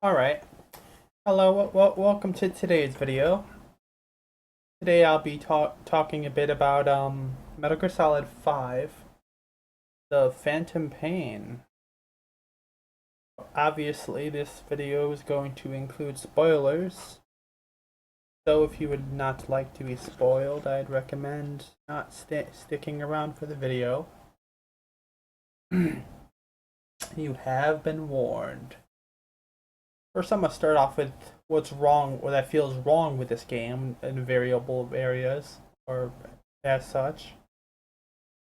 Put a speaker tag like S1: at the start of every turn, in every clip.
S1: Alright, hello, welcome to today's video. Today I'll be talking a bit about Metal Gear Solid 5, The Phantom Pain. Obviously, this video is going to include spoilers, so if you would not like to be spoiled, I'd recommend not sticking around for the video. You have been warned. First, I'm gonna start off with what's wrong, what I feel is wrong with this game in variable areas, or as such,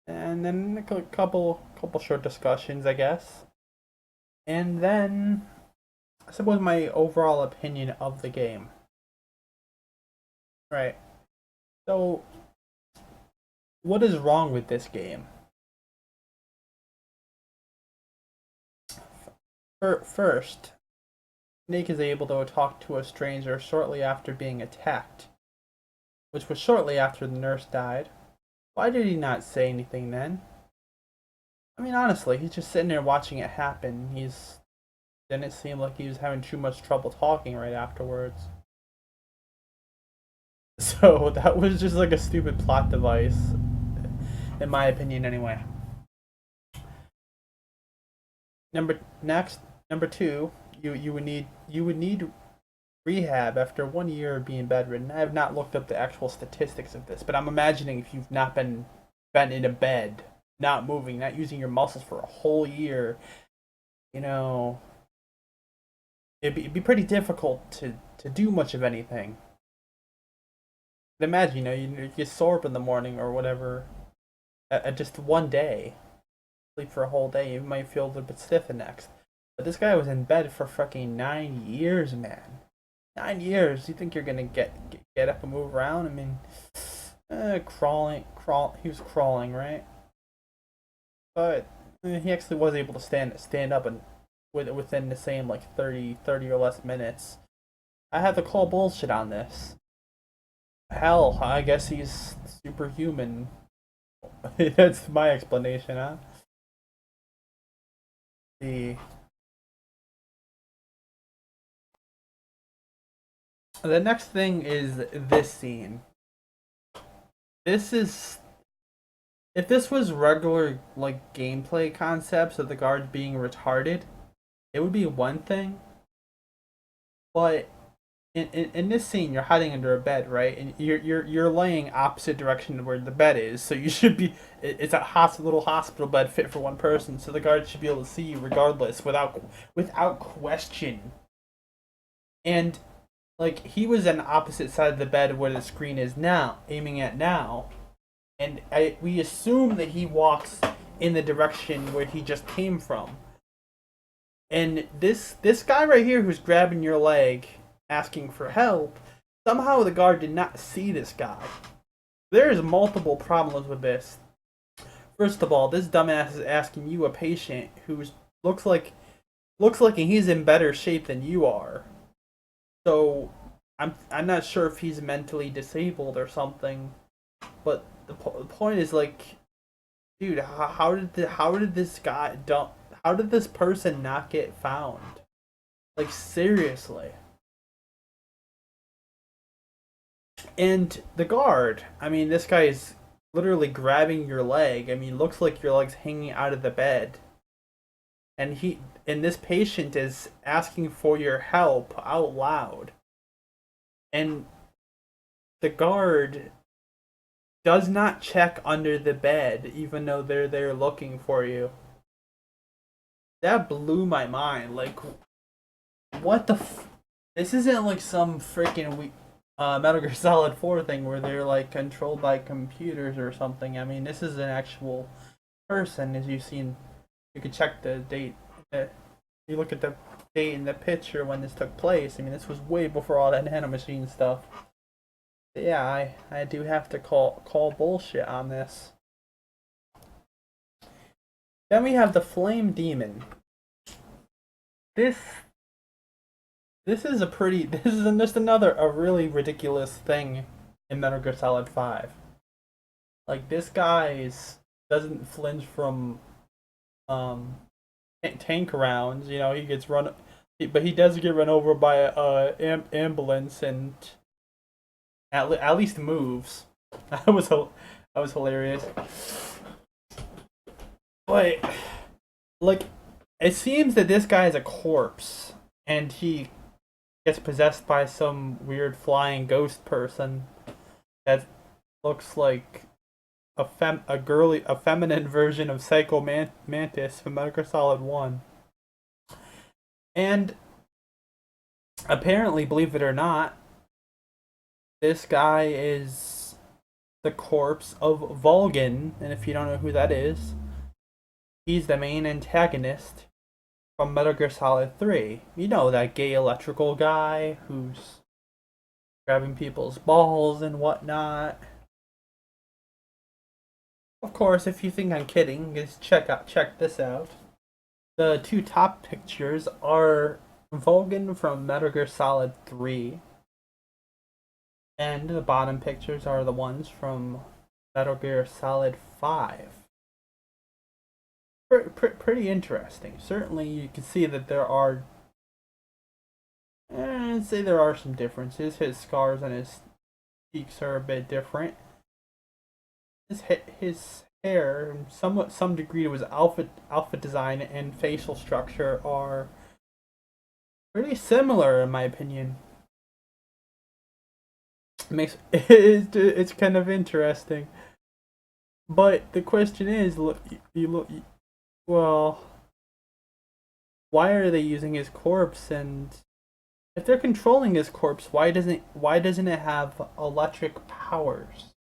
S1: and then a couple short discussions, I guess, and then I suppose my overall opinion of the game. Right. So, what is wrong with this game? First, Snake is able to talk to a stranger shortly after being attacked, which was shortly after the nurse died. Why did he not say anything then? I mean, honestly, he's just sitting there watching it happen. He's didn't seem like he was having too much trouble talking right afterwards. So that was just like a stupid plot device, in my opinion, anyway. Number two, you would need rehab after 1 year of being bedridden. I have not looked up the actual statistics of this, but I'm imagining if you've not been in a bed, not moving, not using your muscles for a whole year, you know, it'd be pretty difficult to do much of anything. But imagine, you get sore up in the morning or whatever, at just one day, sleep for a whole day, you might feel a little bit stiff the next. But this guy was in bed for fucking 9 years, man. 9 years. You think you're gonna get up and move around? I mean, crawl. He was crawling, right? But he actually was able to stand up and within the same like 30 or less minutes. I have to call bullshit on this. Hell, I guess he's superhuman. That's my explanation, huh? The the next thing is this scene. This is if this was regular like gameplay concepts of the guards being retarded, it would be one thing. But in this scene, you're hiding under a bed, right? And you're laying opposite direction to where the bed is, so you should be. It's a little hospital bed fit for one person, so the guards should be able to see you regardless, without question. And like he was on the opposite side of the bed where the screen is now, aiming at now, and we assume that he walks in the direction where he just came from. And this guy right here who's grabbing your leg, asking for help, somehow the guard did not see this guy. There's multiple problems with this. First of all, this dumbass is asking you, a patient who looks like he's in better shape than you are. So I'm not sure if he's mentally disabled or something, but the point is like, dude, how did this guy don't how did this person not get found? Like seriously. And the guard, I mean, this guy is literally grabbing your leg. I mean, looks like your leg's hanging out of the bed. And this patient is asking for your help out loud. And the guard does not check under the bed even though they're there looking for you. That blew my mind. Like, what the this isn't like some freaking Metal Gear Solid 4 thing where they're like controlled by computers or something. I mean, this is an actual person, as you've seen. You could check the date. You look at the date in the picture when this took place. I mean, this was way before all that nanomachine stuff. But yeah, I do have to call bullshit on this. Then we have the Flame Demon. This this is a pretty. This is just another a really ridiculous thing in Metal Gear Solid 5. Like this guy's doesn't flinch from um tank rounds. He gets run. But he does get run over by a ambulance and at least moves. That was that was hilarious. But like, it seems that this guy is a corpse, and he gets possessed by some weird flying ghost person that looks like a feminine version of Psycho Mantis from Metal Gear Solid One. And apparently, believe it or not, this guy is the corpse of Volgin, and if you don't know who that is, he's the main antagonist from Metal Gear Solid 3. You know, that gay electrical guy who's grabbing people's balls and whatnot. Of course, if you think I'm kidding, just check this out. The two top pictures are Volgin from Metal Gear Solid 3, and the bottom pictures are the ones from Metal Gear Solid 5. Pretty interesting. Certainly, you can see that there are. I'd say there are some differences. His scars and his cheeks are a bit different. His hair, somewhat some degree to his outfit design and facial structure are pretty similar in my opinion. It makes it's kind of interesting. But the question is, look, you look well. Why are they using his corpse? And if they're controlling his corpse, why doesn't it have electric powers?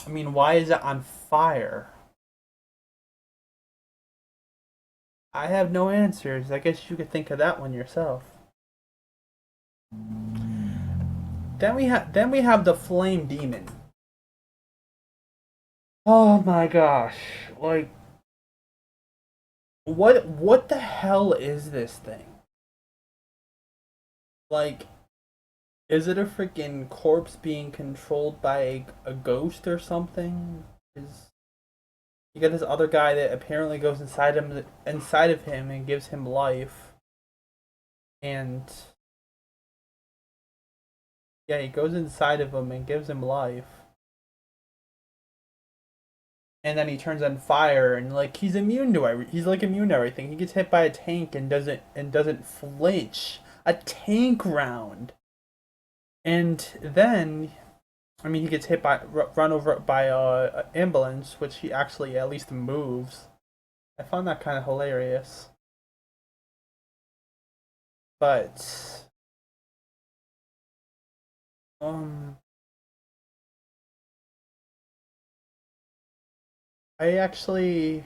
S1: I mean, why is it on fire? I have no answers. I guess you could think of that one yourself. Then we have the flame demon. Oh my gosh. Like what the hell is this thing? Like, is it a freaking corpse being controlled by a ghost or something? Is you got this other guy that apparently goes inside of him and gives him life, and yeah, he goes inside of him and gives him life, and then he turns on fire and like he's like immune to everything. He gets hit by a tank and doesn't flinch. A tank round, and then I mean, he gets hit by run over by a ambulance, which he actually at least moves. I found that kind of hilarious. But um, I actually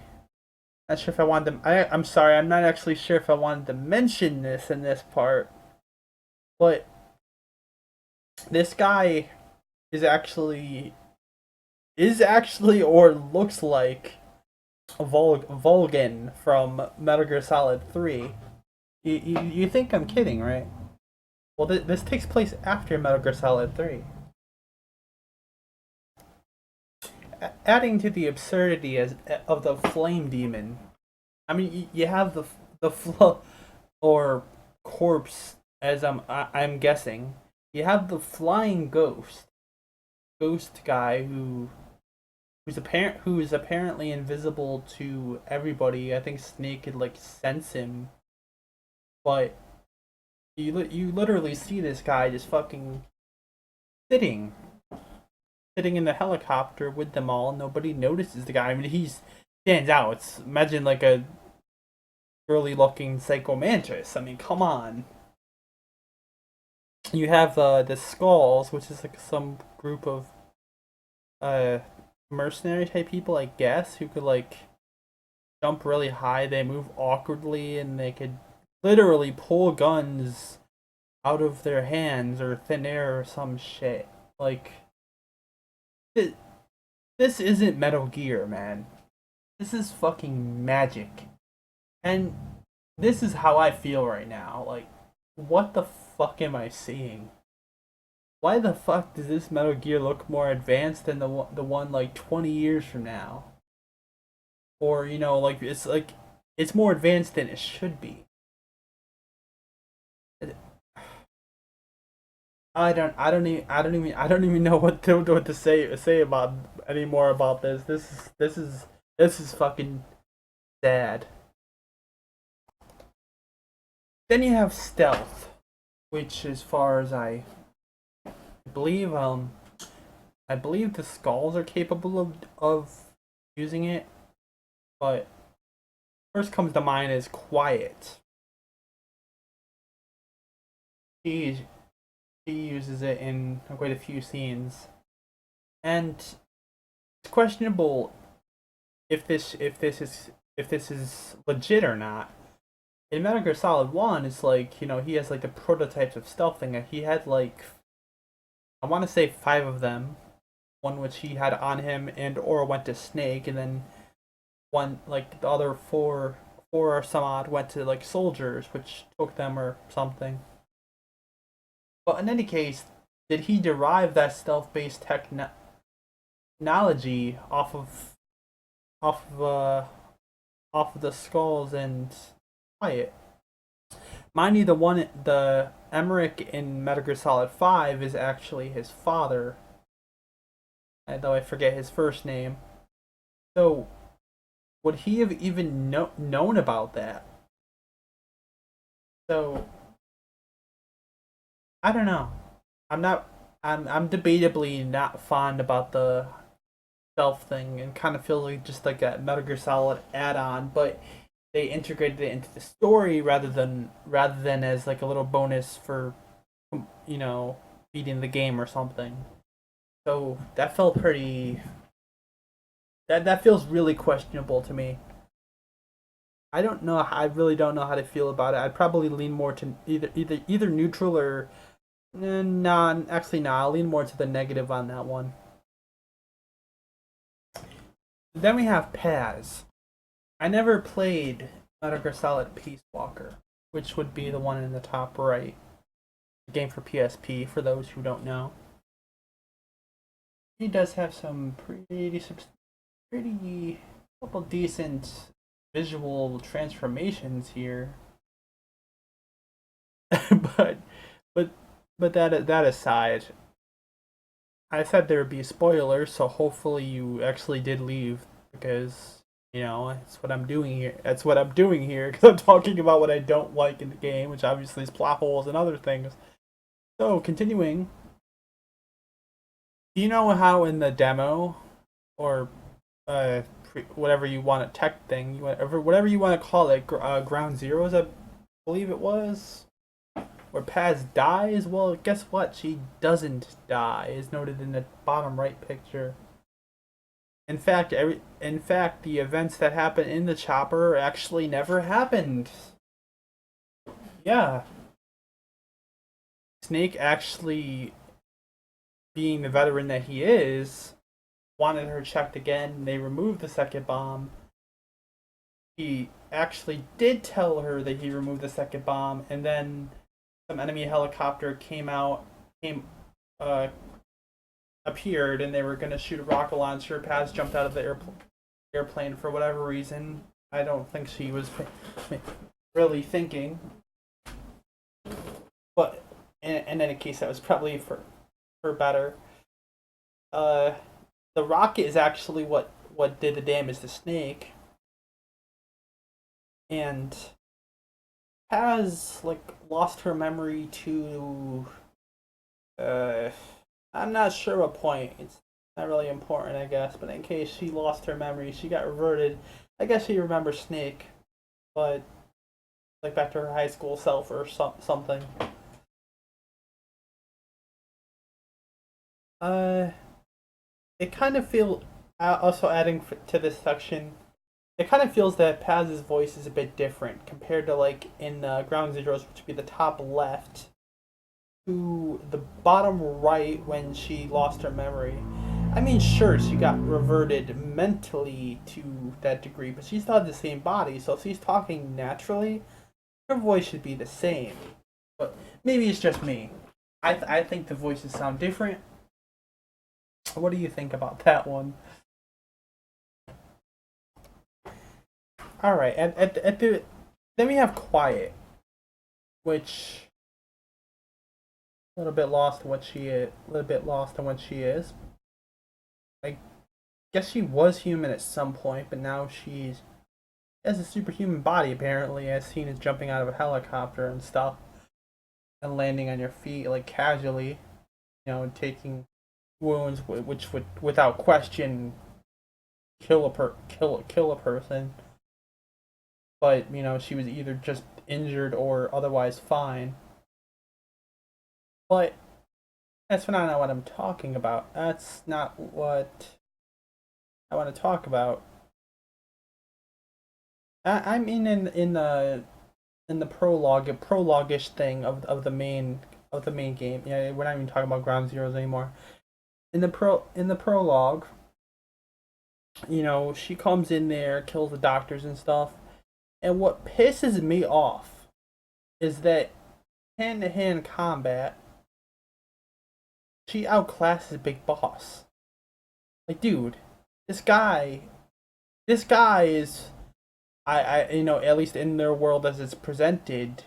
S1: not sure if I wanted to. I'm sorry, I'm not actually sure if I wanted to mention this in this part, but this guy is actually or looks like Volgin from Metal Gear Solid 3. You think I'm kidding, right? Well, this takes place after Metal Gear Solid 3. Adding to the absurdity of the flame demon, I mean, you have the or corpse, as I'm guessing. You have the flying ghost guy who is apparently invisible to everybody. I think Snake could like sense him, but you literally see this guy just fucking sitting sitting in the helicopter with them all. Nobody notices the guy. I mean, he stands out. Imagine like a girly looking Psycho Mantis. I mean, come on. You have the Skulls, which is like some group of uh mercenary type people, I guess, who could like jump really high. They move awkwardly, and they could literally pull guns out of their hands or thin air or some shit. Like, this isn't Metal Gear, man. This is fucking magic. And this is how I feel right now. Like, what the fuck am I seeing? Why the fuck does this Metal Gear look more advanced than the one like 20 years from now? Or, like it's more advanced than it should be. I don't even know what to say about anymore about this. This is fucking sad. Then you have stealth, which, as far as believe, I believe the skulls are capable of using it, but first comes to mind is quiet. She she uses it in quite a few scenes, and it's questionable if this is legit or not. In Metal Gear Solid One, it's like he has like the prototypes of stealth thing. He had like I want to say five of them. One which he had on him and or went to Snake, and then one like the other four or some odd went to like soldiers, which took them or something. But in any case, did he derive that stealth based technology off of off of the skulls and quiet? Mind you, the Emmerich in Metal Gear Solid 5 is actually his father, though I forget his first name. So, would he have even known about that? So, I don't know. I'm not. I'm debatably not fond about the stealth thing, and kind of feel like just like a Metal Gear Solid add-on, but they integrated it into the story rather than as like a little bonus for you know beating the game or something. So that felt pretty. That feels really questionable to me. I don't know. I really don't know how to feel about it. I'd probably lean more to either neutral or nah. Actually, nah. I'll lean more to the negative on that one. Then we have Paz. I never played Metal Gear Solid Peace Walker, which would be the one in the top right. Game for PSP. For those who don't know, he does have some pretty couple decent visual transformations here. but but but that aside, I said there would be spoilers, so hopefully you actually did leave because that's what I'm doing here. That's what I'm doing here because I'm talking about what I don't like in the game, which obviously is plot holes and other things. So continuing, do you know how in the demo or whatever you want a tech thing, whatever you want to call it, Ground Zeroes, I believe it was, where Paz dies? Well, guess what? She doesn't die, is noted in the bottom right picture. In fact, the events that happen in the chopper actually never happened. Yeah, Snake actually, being the veteran that he is, wanted her checked again. They removed the second bomb. He actually did tell her that he removed the second bomb, and then some enemy helicopter came uh appeared, and they were gonna shoot a rocket launcher. Paz jumped out of the airplane for whatever reason. I don't think she was really thinking, but in any case, that was probably for better. Uh, the rocket is actually what did the damage to Snake, and has like lost her memory to uh I'm not sure what point. It's not really important, I guess, but in case she lost her memory, she got reverted. I guess she remembers Snake, but like back to her high school self or something. Uh it kind of feel also adding to this section, it kind of feels that Paz's voice is a bit different compared to like in Ground Zeroes, which would be the top left, to the bottom right when she lost her memory. I mean, sure, she got reverted mentally to that degree, but she still had the same body, so if she's talking naturally, her voice should be the same. But maybe it's just me. I think the voices sound different. What do you think about that one? All right, at the then we have quiet, which a little bit lost in what she is. A little bit lost in what she is. I guess she was human at some point, but now she's has a superhuman body apparently, as seen as jumping out of a helicopter and stuff, and landing on your feet like casually, taking wounds which would without question kill a person. But she was either just injured or otherwise fine. But that's not what I'm talking about. That's not what I want to talk about. I'm in the prologue-ish thing of the main game. Yeah, we're not even talking about ground zeros anymore. In the prologue, she comes in there, kills the doctors and stuff. And what pisses me off is that hand to hand combat, she outclasses Big Boss. Like, dude, this guy, is, at least in their world as it's presented,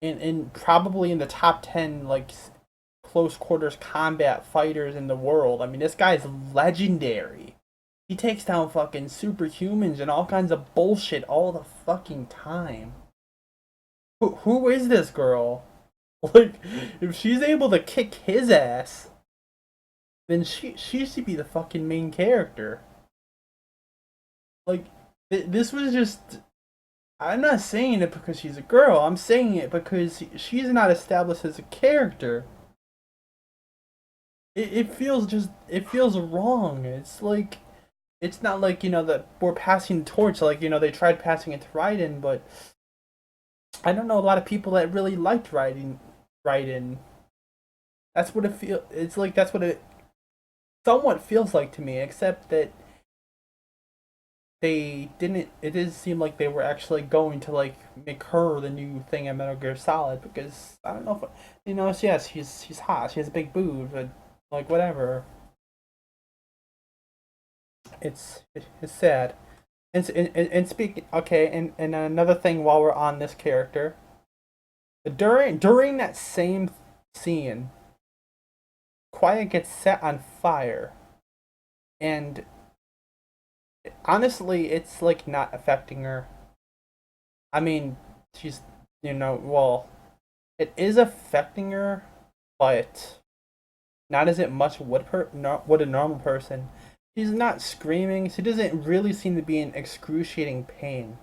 S1: in probably in the top 10 like close quarters combat fighters in the world. I mean, this guy's legendary. He takes down fucking superhumans and all kinds of bullshit all the fucking time. Who is this girl? Like, if she's able to kick his ass, then she should be the fucking main character. Like, this was just. I'm not saying it because she's a girl. I'm saying it because she's not established as a character. It feels wrong. It's like it's not like that we're passing the torch. Like they tried passing it to Raiden, but I don't know a lot of people that really liked Raiden. That's what it feel. It's like that's what it somewhat feels like to me. Except that they didn't. It didn't seem like they were actually going to like make her the new thing in Metal Gear Solid because I don't know if yes, she's hot. She has a big boob, but like whatever. It's sad. And speaking okay, and another thing while we're on this character, during that same scene, Quiet gets set on fire, and honestly, it's like not affecting her. I mean, she's well, it is affecting her, but not as it much would a normal person. She's not screaming. She doesn't really seem to be in excruciating pain,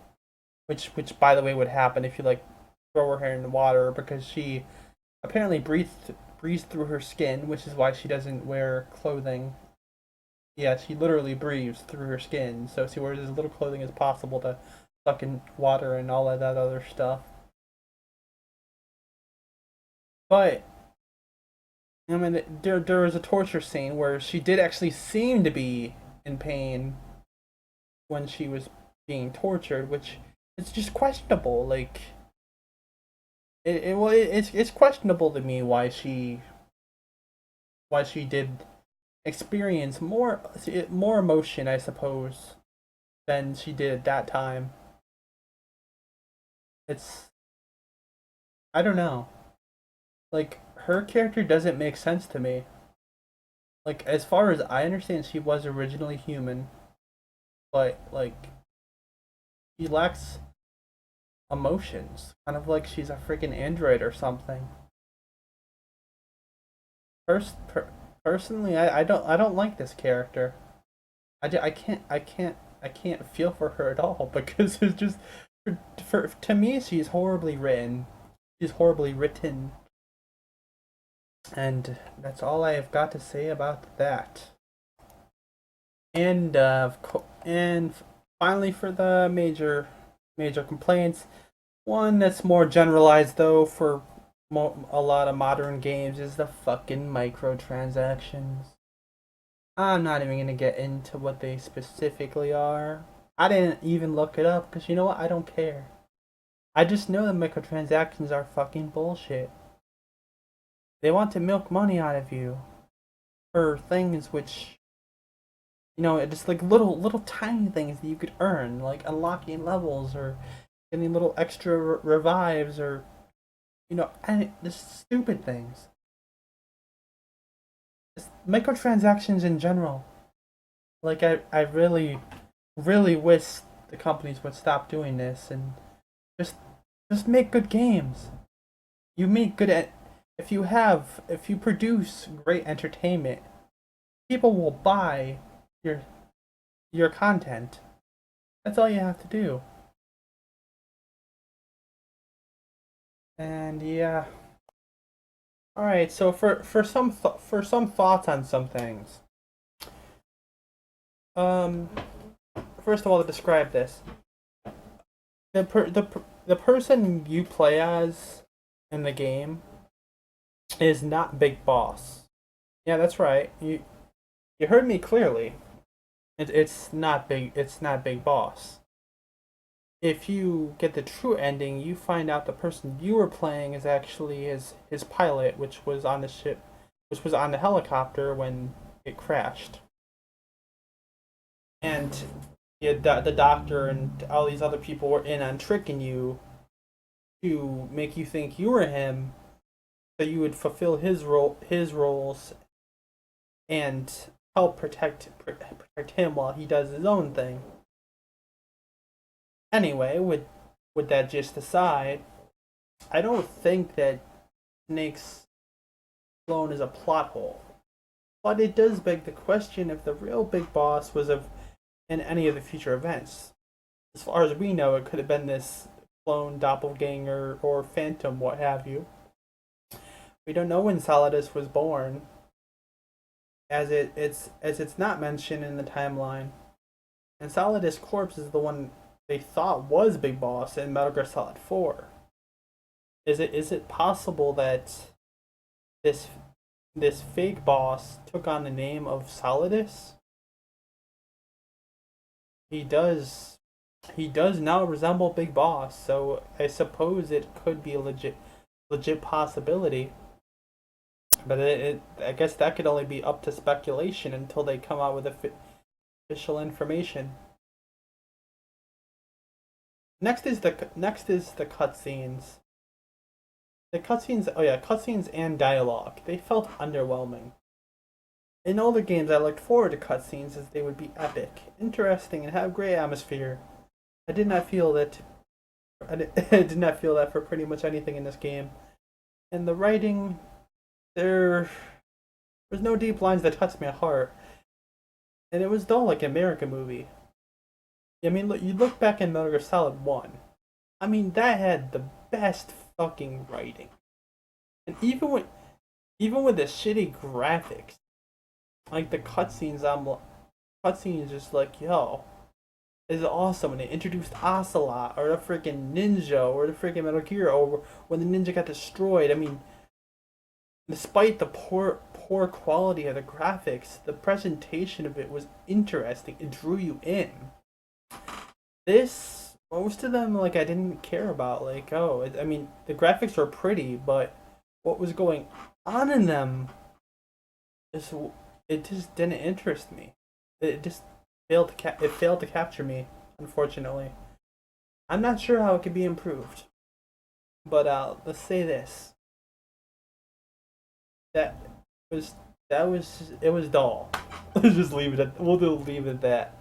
S1: which by the way would happen if you like throw her hair in the water because she apparently breathes through her skin, which is why she doesn't wear clothing. Yeah, she literally breathes through her skin, so she wears as little clothing as possible to suck in water and all of that other stuff. But I mean, there was a torture scene where she did actually seem to be in pain when she was being tortured, which it's just questionable. Like, it's questionable to me why she did experience more emotion, I suppose, than she did at that time. It's I don't know. Like her character doesn't make sense to me. Like as far as I understand, she was originally human, but like she lacks emotions, kind of like she's a freaking android or something. First, personally, I don't like this character. I can't feel for her at all because it's just to me she's horribly written. She's horribly written, and that's all I have got to say about that. And finally for the major complaints, one that's more generalized though for a lot of modern games is the fucking microtransactions. I'm not even gonna get into what they specifically are. I didn't even look it up because you know what? I don't care. I just know that microtransactions are fucking bullshit. They want to milk money out of you for things which it's like little tiny things that you could earn, like unlocking levels or getting little extra revives or and just stupid things. Just microtransactions in general. Like I really, really wish the companies would stop doing this and just just make good games. You make good if you produce great entertainment, people will buy your your content. That's all you have to do. And yeah, all right. So for some thoughts on some things. Um, First of all, to describe this, the person you play as in the game is not Big Boss. Yeah, that's right. You heard me clearly. It's not big. It's not Big Boss. If you get the true ending, you find out the person you were playing is actually his pilot, which was on the ship, which was on the helicopter when it crashed. And the doctor and all these other people were in on tricking you to make you think you were him, so you would fulfill his roles, and help protect him while he does his own thing. Anyway, with that just aside, I don't think that Snake's clone is a plot hole. But it does beg the question if the real Big Boss was in any of the future events. As far as we know, it could have been this clone, doppelganger, or phantom, what have you. We don't know when Solidus was born, as it's not mentioned in the timeline. And Solidus' corpse is the one they thought was Big Boss in Metal Gear Solid 4. Is it possible that this this fake boss took on the name of Solidus? He does now resemble Big Boss, so I suppose it could be a legit possibility. But I guess that could only be up to speculation until they come out with official information. Next is the cutscenes. The cutscenes, oh yeah, cutscenes and dialogue. They felt underwhelming. In older games, I looked forward to cutscenes as they would be epic, interesting, and have great atmosphere. I did not feel that. I did not feel that for pretty much anything in this game. And the writing, there was no deep lines that touched my heart, and it was dull like an American movie. I mean, look, you look back in Metal Gear Solid 1. I mean, that had the best fucking writing. And even with the shitty graphics, like the cutscenes just like, yo, this is awesome. And they introduced Ocelot or the freaking ninja or the freaking Metal Gear or when the ninja got destroyed. I mean, despite the poor quality of the graphics, the presentation of it was interesting. It drew you in. This most of them like I didn't care about. Like, I mean, the graphics were pretty, but what was going on in them is it just didn't interest me. It just failed to capture me. Unfortunately, I'm not sure how it could be improved. But let's say this: that was it was dull. Let's just leave it at we'll just leave it at that.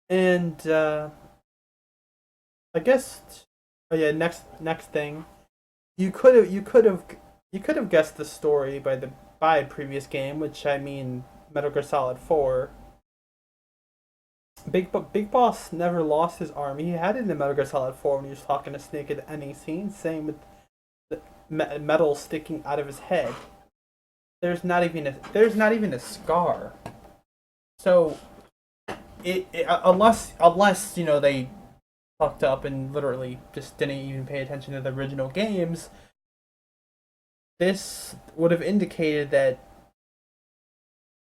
S1: And I guess, oh yeah, next thing, you could have guessed the story by a previous game, which I mean Metal Gear Solid 4. Big Boss never lost his arm. He had it in Metal Gear Solid 4 when he was talking to Snake at the ending scene. Same with the metal sticking out of his head. There's not even a scar. So unless they fucked up and literally just didn't even pay attention to the original games, this would have indicated that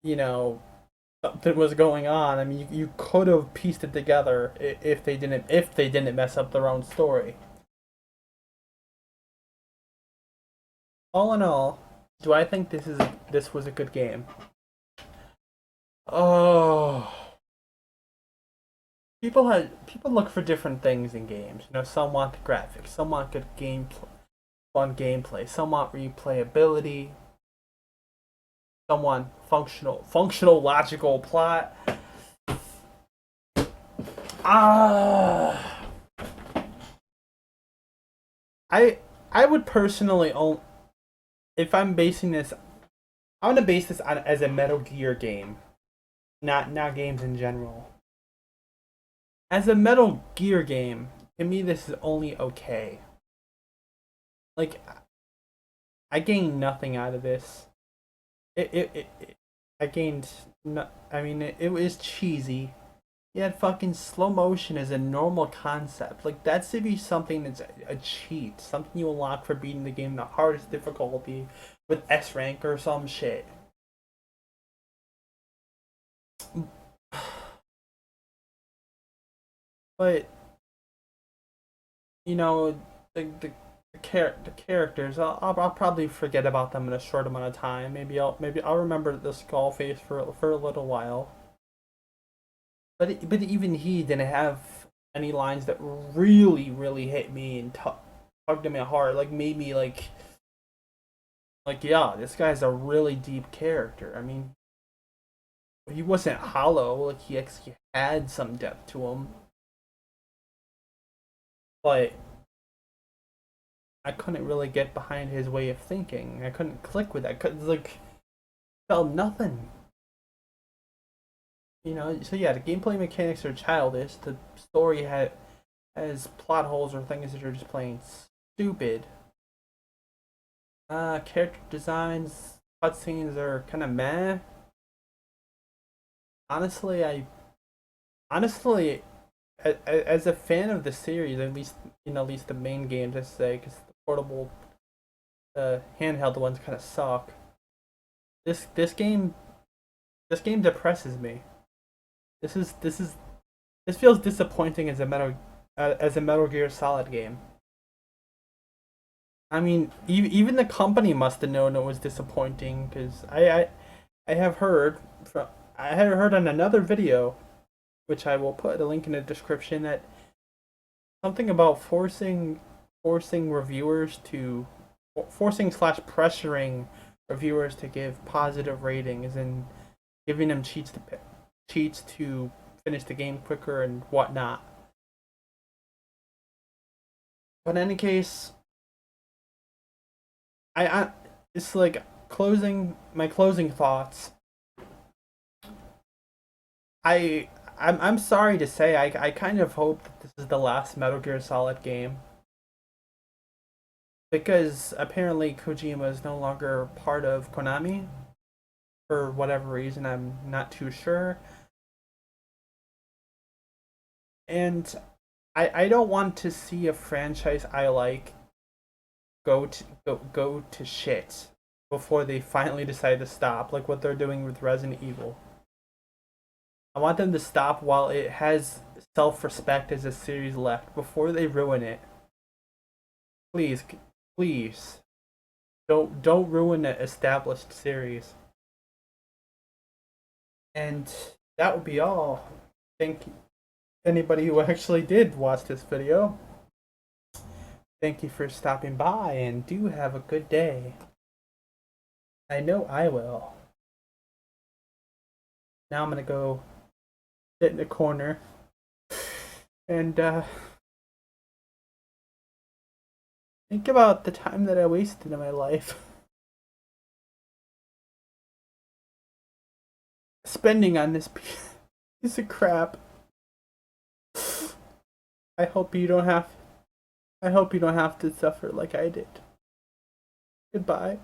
S1: you know something was going on. I mean, you could have pieced it together if they didn't mess up their own story. All in all, do I think this was a good game? Oh, people look for different things in games. You know, some want the graphics, some want good gameplay, fun gameplay, some want replayability, some want functional logical plot. Ah, I I would personally own if I'm basing this. I want to base this on as a Metal Gear game, not games in general. As a Metal Gear game, to me this is only okay. Like I gained nothing out of this. I gained no, I mean it was cheesy. You had fucking slow motion as a normal concept. Like that should be something that's a cheat, something you unlock for beating the game the hardest difficulty with S rank or some shit. But you know the characters, I'll probably forget about them in a short amount of time. Maybe I'll remember the skull face for a little while. But even he didn't have any lines that really hit me and tugged at my heart, like made me like yeah, this guy's a really deep character. I mean, he wasn't hollow. Like he actually had some depth to him, but I couldn't really get behind his way of thinking. I couldn't click with that. Cause like felt nothing. You know. So yeah, the gameplay mechanics are childish. The story has plot holes or things that are just plain stupid. Character designs, cutscenes are kind of meh. Honestly, I honestly, as a fan of the series, at least the main games, I say, because the portable, handheld ones kind of suck. This this game this game depresses me. This is this is this feels disappointing as a Metal Gear Solid game. I mean, even the company must have known it was disappointing because I have heard from I had heard on another video, which I will put a link in the description, that something about forcing reviewers to forcing slash pressuring reviewers to give positive ratings and giving them cheats to finish the game quicker and whatnot. But in any case, I it's like closing thoughts. I'm sorry to say I kind of hope that this is the last Metal Gear Solid game because apparently Kojima is no longer part of Konami for whatever reason. I'm not too sure, and I don't want to see a franchise I like go to shit before they finally decide to stop, like what they're doing with Resident Evil. I want them to stop while it has self respect as a series left before they ruin it. Please, please don't ruin an established series. And that would be all. Thank you anybody who actually did watch this video. Thank you for stopping by and do have a good day. I know I will. Now I'm gonna go sit in a corner and think about the time that I wasted in my life spending on this piece of crap. I hope you don't have I hope you don't have to suffer like I did. Goodbye.